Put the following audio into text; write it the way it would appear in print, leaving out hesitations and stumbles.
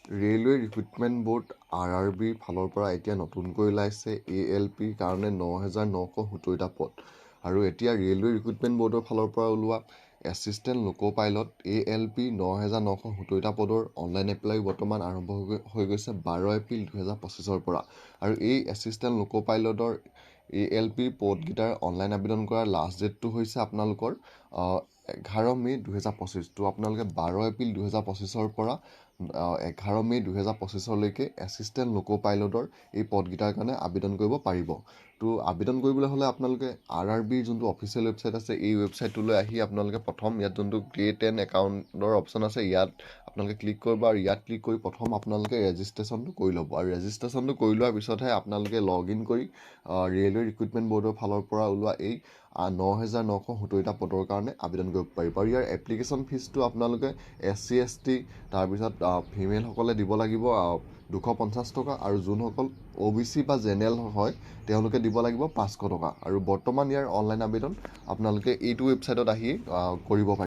Railway recruitment board RRB ফালৰ পৰা এতিয়া নতুনকৈ ওলাইছে ALPৰ কাৰণে 9,970টা পদ। আৰু এতিয়া ৰেলৱে ৰিক্ৰুটমেণ্ট ব'ৰ্ডৰ ফালৰ পৰা ওলোৱা এছিষ্টেণ্ট লোক' পাইলট ALP 9,970টা পদৰ অনলাইন এপ্লাই বৰ্তমান আৰম্ভ হৈ গৈছে 12 এপ্ৰিল 2025ৰ পৰা। আৰু এই এছিষ্টেণ্ট লোক' পাইলটৰ ALP পদকেইটাৰ অনলাইন আবেদন কৰাৰ লাষ্ট ডেটটো হৈছে আপোনালোকৰ 11 মে' 2025। তো আপোনালোকে 12 এপ্ৰিল 2025ৰ পৰা 11 মে' 2025লৈকে এছিষ্টেণ্ট লোক' পাইলটৰ এই পদকেইটাৰ কাৰণে আবেদন কৰিব পাৰিব। তো আবেদন কৰিবলৈ হ'লে আপোনালোকে RRBৰ যোনটো অফিচিয়েল ৱেবছাইট আছে এই ৱেবছাইটটোলৈ আহি আপোনালোকে প্ৰথম ইয়াত যোনটো ক্ৰিয়েট এন একাউণ্টৰ অপশ্যন আছে ইয়াত আপোনালোকে ক্লিক কৰিব আৰু ইয়াত ক্লিক কৰি প্ৰথম আপোনালোকে ৰেজিষ্ট্ৰেশ্যনটো কৰি ল'ব। আৰু ৰেজিষ্ট্ৰেশ্যনটো কৰি লোৱাৰ পিছতহে আপোনালোকে লগ ইন কৰি ৰেলৱে ৰিক্ৰুটমেণ্ট ব'ৰ্ডৰ ফালৰ পৰা ওলোৱা এই 9,970টা পদৰ কাৰণে আবেদন কৰিব পাৰিব। আৰু ইয়াৰ এপ্লিকেশ্যন ফিজটো আপোনালোকে SC ST তাৰপিছত ফিমেলসকলে দিব লাগিব 250 টকা আৰু যোনসকল OBC বা জেনেৰেল হয় তেওঁলোকে দিব লাগিব 500 টকা। আৰু বৰ্তমান ইয়াৰ অনলাইন আবেদন আপোনালোকে এইটো ৱেবছাইটত আহি কৰিব পাৰিব।